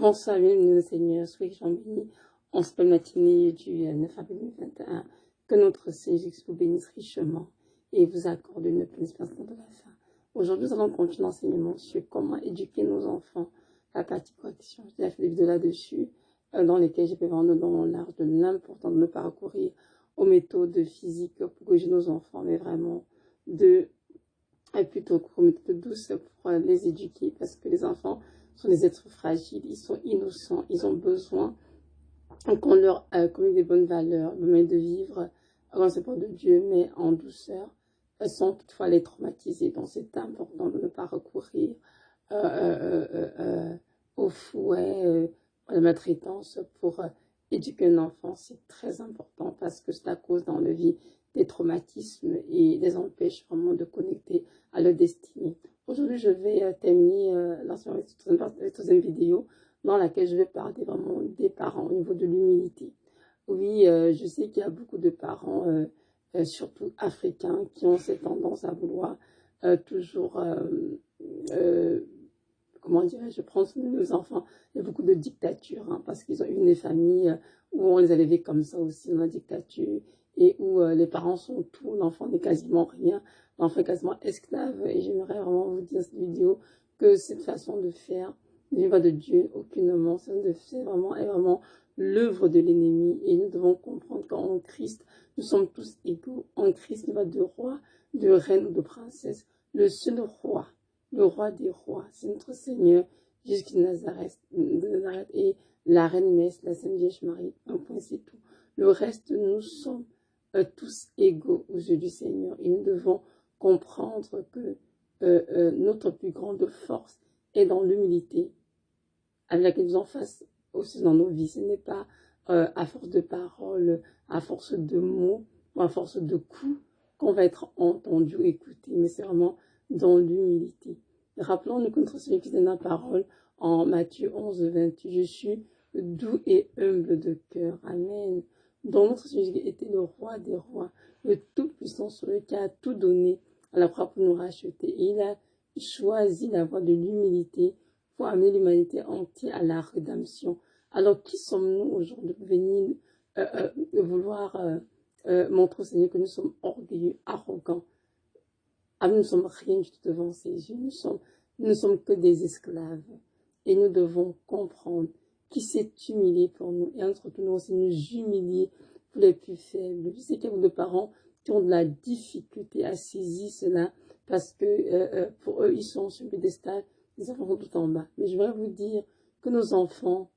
Bonsoir, bienvenue au Seigneur, soyez Jean béni, en ce belle matinée du 9 avril 2021, que notre Seigneur Jésus vous bénisse richement et vous accorde une pleine espérance de la fin. Aujourd'hui, nous allons continuer l'enseignement sur comment éduquer nos enfants, la partie correction. J'ai déjà fait des vidéos là-dessus, dans lesquelles j'ai pu vendre dans l'art de l'important de ne pas recourir aux méthodes physiques pour corriger nos enfants, mais vraiment plutôt aux méthodes douces pour les éduquer, parce que les enfants sont des êtres fragiles, ils sont innocents, ils ont besoin qu'on leur communique des bonnes valeurs, le moyen de vivre, dans le pas de Dieu, mais en douceur, sans toutefois les traumatiser. Donc c'est important de ne pas recourir au fouet, à la maltraitance pour éduquer un enfant. C'est très important parce que c'est à cause dans la vie des traumatismes et les empêche vraiment de connecter à leur destinée. Aujourd'hui, je vais terminer l'enseignement de la troisième vidéo dans laquelle je vais parler vraiment des parents au niveau de l'humilité. Oui, je sais qu'il y a beaucoup de parents, surtout africains, qui ont cette tendance à vouloir toujours, comment dirais-je, prendre soin de nos enfants. Il y a beaucoup de dictatures, hein, parce qu'ils ont eu des familles où on les a élevés comme ça aussi, dans la dictature, et où les parents sont tout, l'enfant n'est quasiment rien, l'enfant est quasiment esclave. Et j'aimerais vraiment vous dire dans cette vidéo que cette façon de faire ne vient pas de Dieu aucunement, cette façon de faire vraiment est vraiment l'œuvre de l'ennemi. Et nous devons comprendre qu'en Christ, nous sommes tous égaux. En Christ, il n'y a pas de roi, de reine ou de princesse. Le seul roi, le roi des rois, c'est notre Seigneur Jésus de Nazareth, et la reine messe, la Sainte Vierge Marie. Un point, c'est tout. Le reste, nous sommes tous égaux aux yeux du Seigneur. Et nous devons comprendre que notre plus grande force est dans l'humilité avec laquelle nous faisons face aussi dans nos vies. Ce n'est pas à force de paroles, à force de mots, ou à force de coups qu'on va être entendu, écouté, mais c'est vraiment dans l'humilité. Rappelons-nous que notre Seigneur qui donne la parole en Matthieu 11, 28, je suis doux et humble de cœur. Amen. Donc notre Seigneur était le roi des rois, le Tout-Puissant, celui qui a tout donné à la croix pour nous racheter. Et il a choisi la voie de l'humilité pour amener l'humanité entière à la rédemption. Alors, qui sommes-nous aujourd'hui pour venir vouloir montrer au Seigneur que nous sommes orgueilleux, arrogants? Ah, nous ne sommes rien du tout devant ses yeux. Nous ne sommes que des esclaves. Et nous devons comprendre qui s'est humilié pour nous. Et entre nous aussi nous humilier pour les plus faibles. Je sais qu'il y a beaucoup de parents qui ont de la difficulté à saisir cela parce que pour eux, ils sont sur le piédestal, les enfants sont tout en bas. Mais je voudrais vous dire que nos enfants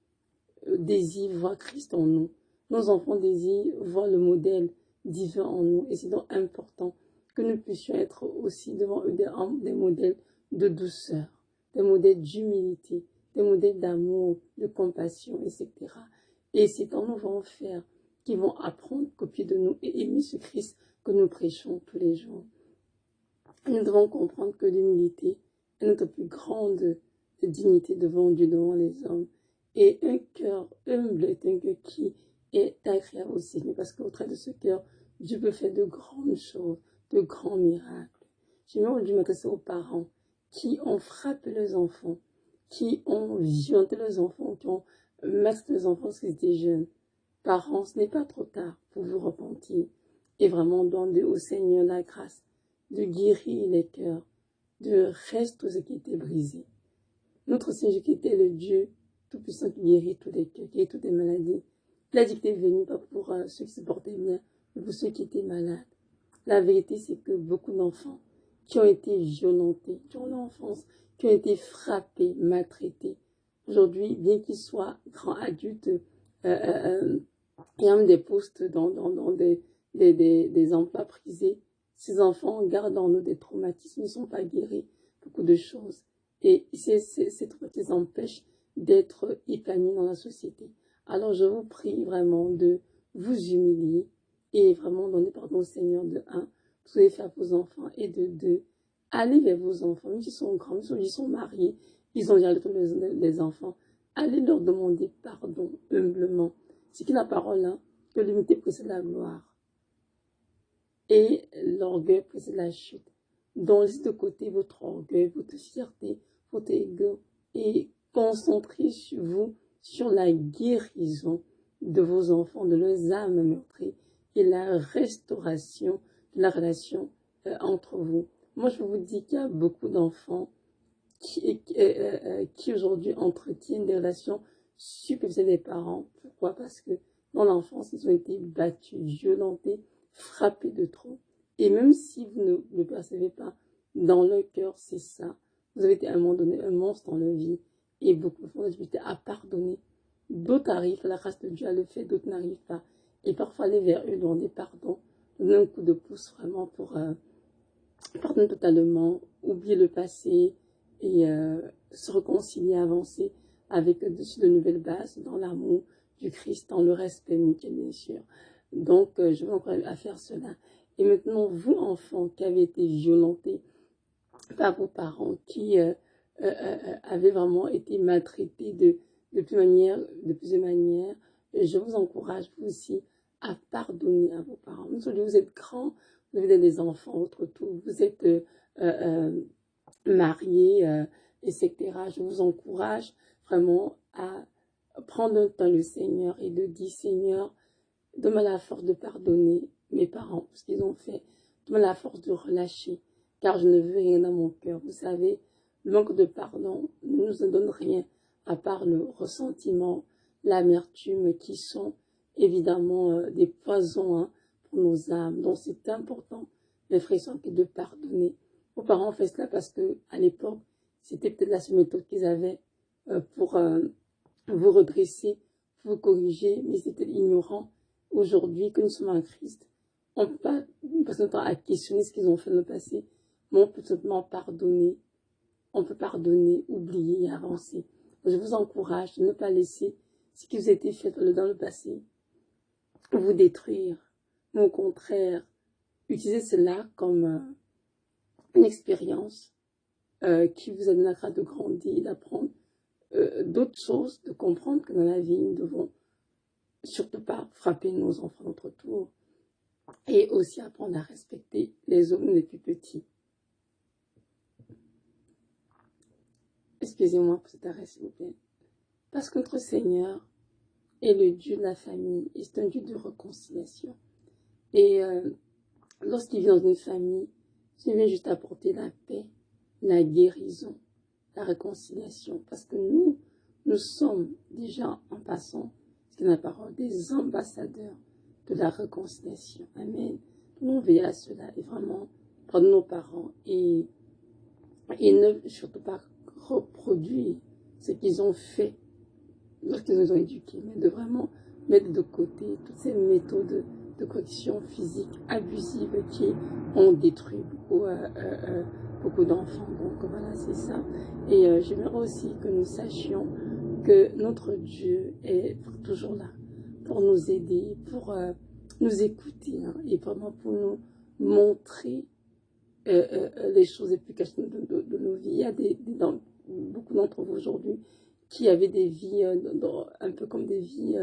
désirent voir Christ en nous. Nos enfants désirent voir le modèle divin en nous. Et c'est donc important que nous puissions être aussi devant eux des modèles de douceur, des modèles d'humilité, des modèles d'amour, de compassion, etc. Et c'est quand nous allons faire qu'ils vont apprendre, copier de nous et aimer ce Christ que nous prêchons tous les jours. Et nous devons comprendre que l'humilité est notre plus grande dignité devant Dieu, devant les hommes. Et un cœur humble est un cœur qui est agréable au Seigneur, parce qu'au travers de ce cœur, Dieu peut faire de grandes choses, de grands miracles. J'aimerais aujourd'hui m'adresser aux parents qui ont frappé leurs enfants, qui ont violenté leurs enfants, qui ont massacré leurs enfants lorsqu'ils étaient jeunes. Parents, ce n'est pas trop tard pour vous repentir et vraiment demander au Seigneur la grâce de guérir les cœurs, de restaurer ce qui était brisé. Notre Seigneur qui était le Dieu Tout-Puissant qui guérit tous les cœurs, qui guérit toutes les maladies. Il a dit qu'il était venu pas pour ceux qui se portaient bien, mais pour ceux qui étaient malades. La vérité, c'est que beaucoup d'enfants qui ont été violentés durant l'enfance, qui ont été frappés, maltraités, aujourd'hui, bien qu'ils soient grands adultes, et même des postes dans des emplois prisés, ces enfants gardent en eux des traumatismes, ils ne sont pas guéris, beaucoup de choses. Et ces traumatismes les empêchent d'être épanouis dans la société. Alors je vous prie vraiment de vous humilier et vraiment donner pardon au Seigneur de 1, vous pouvez faire vos enfants, et de 2, allez vers vos enfants, même s'ils sont grands, même s'ils sont mariés, ils ont déjà les enfants, allez leur demander pardon humblement. C'est que la parole, hein, que l'humilité précède la gloire et l'orgueil précède la chute. Donc, laissez de côté votre orgueil, votre fierté, votre ego et concentrez vous sur la guérison de vos enfants, de leurs âmes meurtries et la restauration de la relation entre vous. Moi, je vous dis qu'il y a beaucoup d'enfants qui aujourd'hui entretiennent des relations superficielles des parents. Pourquoi? Parce que dans l'enfance, ils ont été battus, violentés, frappés de trop. Et même si vous ne le percevez pas, dans leur cœur, c'est ça. Vous avez été à un moment donné un monstre dans leur vie. Et beaucoup font des difficultés à pardonner. D'autres arrivent à la grâce de Dieu à le faire, d'autres n'arrivent pas. Et parfois aller vers eux, demander pardon, donner un coup de pouce vraiment pour pardonner totalement, oublier le passé et se réconcilier, avancer avec de nouvelles bases dans l'amour du Christ, dans le respect mutuel, bien sûr. Donc, je vous encourage à faire cela. Et maintenant, vous, enfants, qui avez été violentés par vos parents, qui avaient vraiment été maltraités de plusieurs manières, je vous encourage, vous aussi, à pardonner à vos parents. Aujourd'hui, vous êtes grands, vous avez des enfants, autre tout, vous êtes mariés, etc. Je vous encourage vraiment à prendre un temps le Seigneur et de dire, Seigneur, donne-moi la force de pardonner mes parents, ce qu'ils ont fait. Donne-moi la force de relâcher, car je ne veux rien dans mon cœur. Vous savez, le manque de pardon ne nous donne rien, à part le ressentiment, l'amertume, qui sont évidemment des poisons hein, pour nos âmes. Donc c'est important, mes frères et sœurs, de pardonner. Vos parents ont fait cela parce que à l'époque, c'était peut-être la seule méthode qu'ils avaient pour vous redresser, vous corriger, mais c'était ignorant. Aujourd'hui, que nous sommes en Christ, on ne peut pas passer notre temps à questionner ce qu'ils ont fait dans le passé, mais on peut simplement pardonner. On peut pardonner, oublier et avancer. Je vous encourage de ne pas laisser ce qui vous a été fait dans le passé vous détruire, mais au contraire, utilisez cela comme une expérience qui vous a donné la grâce de grandir, d'apprendre d'autres choses, de comprendre que dans la vie, nous devons surtout pas frapper nos enfants à notre tour et aussi apprendre à respecter les hommes les plus petits. Excusez-moi pour cet arrêt, s'il vous plaît. Parce que notre Seigneur est le Dieu de la famille et c'est un Dieu de réconciliation. Et lorsqu'il vit dans une famille, il vient juste apporter la paix, la guérison, la réconciliation. Parce que nous sommes déjà en passant, ce qu'est la parole, des ambassadeurs de la réconciliation. Amen. Nous veillons à cela et vraiment prendre nos parents et ne surtout pas reproduire ce qu'ils ont fait lorsqu'ils nous ont éduqués, mais de vraiment mettre de côté toutes ces méthodes de correction physique abusives qui ont détruit beaucoup d'enfants. Donc voilà, c'est ça. Et j'aimerais aussi que nous sachions que notre Dieu est toujours là pour nous aider, pour nous écouter hein, et vraiment pour nous montrer les choses les plus cachées de nos vies. Il y a beaucoup d'entre vous aujourd'hui qui avaient des vies un peu comme des vies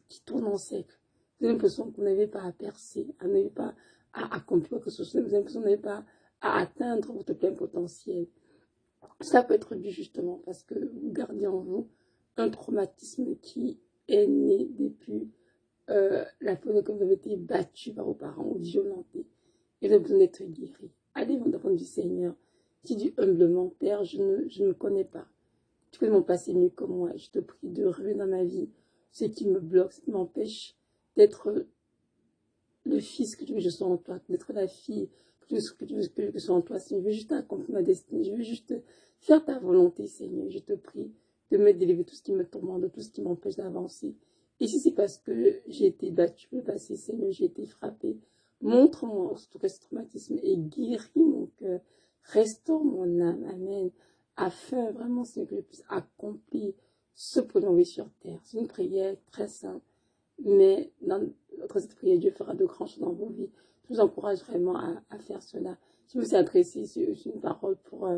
qui tournent en cercle. Vous avez l'impression que vous n'avez pas à percer, vous n'avez pas à accomplir quelque chose, vous avez l'impression que vous n'avez pas à atteindre votre plein potentiel. Ça peut être dû justement parce que vous gardez en vous un traumatisme qui est né depuis la fois que vous avez été battu par vos parents ou violenté. Et vous avez besoin d'être guéri. Allez devant du Seigneur. Qui dit humblement, Père, je ne me connais pas. Tu connais mon passé mieux que moi. Je te prie de revenir dans ma vie ce qui me bloque, ce qui m'empêche d'être le fils que tu veux que je sois en toi, d'être la fille que tu veux que je sois en toi. Seigneur, je veux juste accomplir ma destinée. Je veux juste faire ta volonté, Seigneur. Je te prie de me délivrer tout ce qui me tourmente, de tout ce qui m'empêche d'avancer. Et si c'est parce que j'ai été battue le passé, Seigneur, j'ai été frappée, montre-moi tout ce traumatisme et guéris mon cœur. Restaure mon âme, amen, afin vraiment, Seigneur, que je puisse accomplir ce pour l'envoyer sur terre. C'est une prière très simple, mais dans cette prière, Dieu fera de grandes choses dans vos vies. Je vous encourage vraiment à faire cela. Je me suis adressée sur une parole pour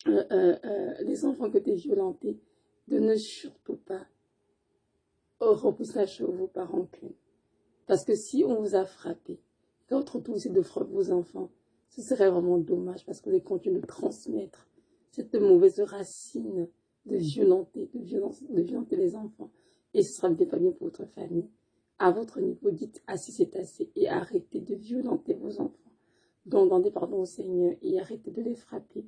les enfants qui étaient violentés, de ne surtout pas repousser la chose vos parents rancune. Parce que si on vous a frappé, votre tour c'est de frapper vos enfants, ce serait vraiment dommage parce que vous allez continuer de transmettre cette mauvaise racine de violenter, de violenter les enfants. Et ce sera pas bien pour votre famille. À votre niveau, dites assez c'est assez et arrêtez de violenter vos enfants. Donc, demandez pardon au Seigneur et arrêtez de les frapper.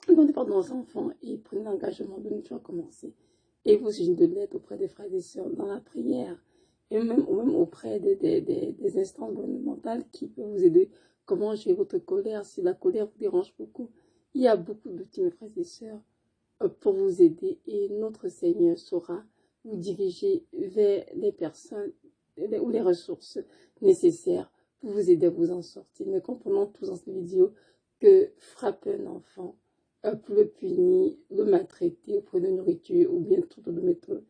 Demandez pardon aux enfants et prenez l'engagement de ne plus recommencer. Et vous aussi de l'aide auprès des frères et des sœurs dans la prière et même auprès des instances gouvernementales qui peuvent vous aider. Comment gérer votre colère si la colère vous dérange beaucoup. Il y a beaucoup d'outils, mes frères et sœurs, pour vous aider et notre Seigneur saura vous diriger vers les personnes ou les ressources nécessaires pour vous aider à vous en sortir. Mais comprenons tous dans cette vidéo que frapper un enfant pour le punir, le maltraiter auprès de nourriture ou bien toute autre méthode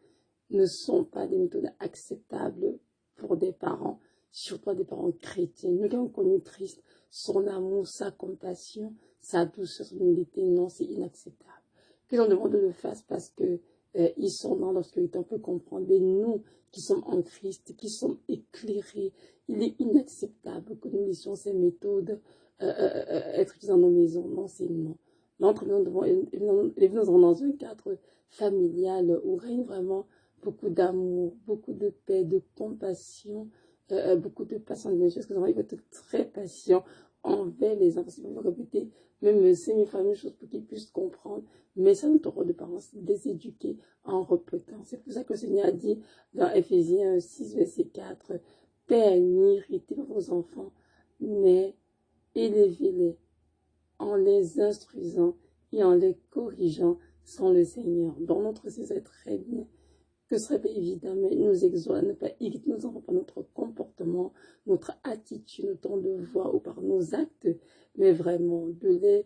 ne sont pas des méthodes acceptables pour des parents, surtout des parents chrétiens. Nous qui avons connu Christ, son amour, sa compassion, sa douceur, son humilité, non, c'est inacceptable. Que l'on demande de le faire parce que ils sont dans l'obscurité, on peut comprendre. Mais nous qui sommes en Christ, qui sommes éclairés, il est inacceptable que nous laissions ces méthodes être utilisées dans nos maisons. Non, c'est non. Nous venons dans un cadre familial où règne vraiment beaucoup d'amour, beaucoup de paix, de compassion, beaucoup de patience. Bien sûr, parce que il faut être très patient envers les enfants. Si vous répétez, même 5000 fois la même chose pour qu'ils puissent comprendre. Mais c'est notre rôle de parents, c'est de les éduquer en répétant. C'est pour ça que le Seigneur a dit dans Ephésiens 6, verset 4, Père, n'irritez pas vos enfants, mais élevez-les en les instruisant et en les corrigeant sans le Seigneur. Dans notre Seigneur, très bien que ce serait pas évident, mais il nous exhorte à ne pas irriter nos enfants par notre comportement, notre attitude, notre ton de voix ou par nos actes, mais vraiment de les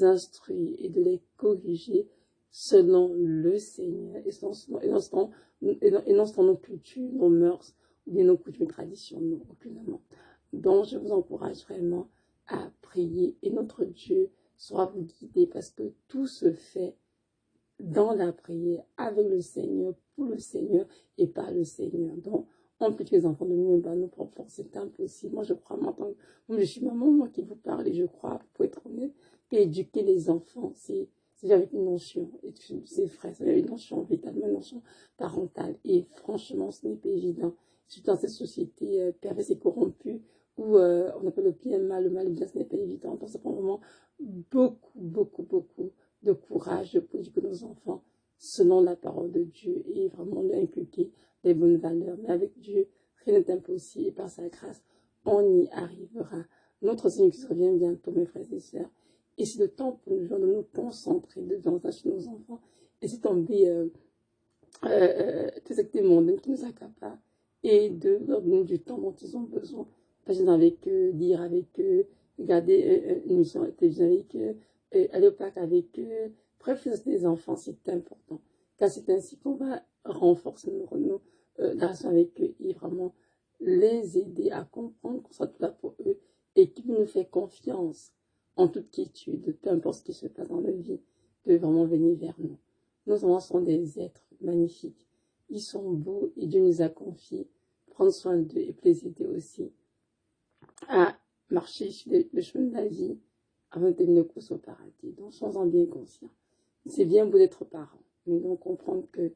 instruire et de les corriger selon le Seigneur et non selon nos cultures, nos mœurs ou bien nos coutumes et traditions, non, aucunement. Donc, je vous encourage vraiment à prier et notre Dieu sera vous guider parce que tout se fait dans la prière, avec le Seigneur, pour le Seigneur et par le Seigneur. Donc, on peut tuer les enfants de nous-mêmes par nos propres forces, c'est impossible. Moi, je crois, moi, je suis maman, moi qui vous parle, et je crois, pour être honnête, qu'éduquer les enfants, c'est avec une notion, c'est vrai, c'est avec une notion vitale, une notion parentale. Et franchement, ce n'est pas évident. Je suis dans cette société perverse et corrompue, où on appelle le mal, le bien, ce n'est pas évident. Donc, ça prend vraiment beaucoup de courage pour éduquer nos enfants selon la parole de Dieu et vraiment leur inculquer les bonnes valeurs. Mais avec Dieu, rien n'est impossible et par sa grâce, on y arrivera. Notre Seigneur qui revient bientôt, mes frères et sœurs. Et c'est le temps pour nous de nous concentrer devant nos enfants et c'est tomber tout ce qui est mondain qui nous accapare et de leur donner du temps dont ils ont besoin. Passer avec eux, lire avec eux, regarder une émission de télévision avec eux, aller au parc avec eux. Bref, les enfants, c'est important. Car c'est ainsi qu'on va renforcer la relation avec eux et vraiment les aider à comprendre qu'on sera tout là pour eux et qu'ils nous fait confiance en toute quiétude, peu importe ce qui se passe dans leur vie, de vraiment venir vers nous. Nos enfants sont des êtres magnifiques. Ils sont beaux et Dieu nous a confié prendre soin d'eux et les aider aussi à marcher sur le chemin de la vie avant de terminer le course au paradis. Donc, soyons-en bien conscients. C'est bien beau d'être parents, mais donc comprendre que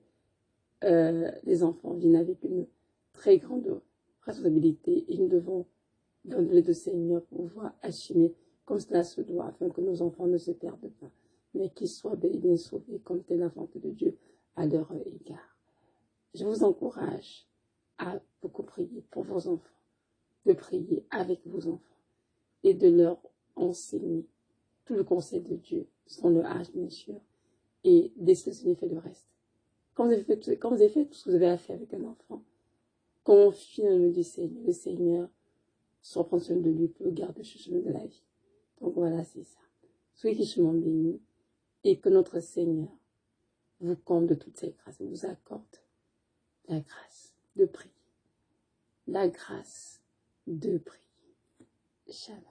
les enfants viennent avec une très grande responsabilité et nous devons donner le Seigneur pour pouvoir assumer comme cela se doit afin que nos enfants ne se perdent pas, mais qu'ils soient bel et bien sauvés comme telle la volonté de Dieu à leur égard. Je vous encourage à beaucoup prier pour vos enfants, de prier avec vos enfants et de leur enseigner tout le conseil de Dieu, sans le âge bien sûr, et laissez le Seigneur faire le reste. Quand vous avez fait tout ce que vous avez à faire avec un enfant, confiez le nom du Seigneur. Le Seigneur soit prendre soin de lui pour le garder sur le chemin de la vie. Donc voilà, c'est ça. Soyez richement bénis et que notre Seigneur vous comble de toutes ses grâces, vous accorde la grâce de prier. La grâce de prier. Shalom.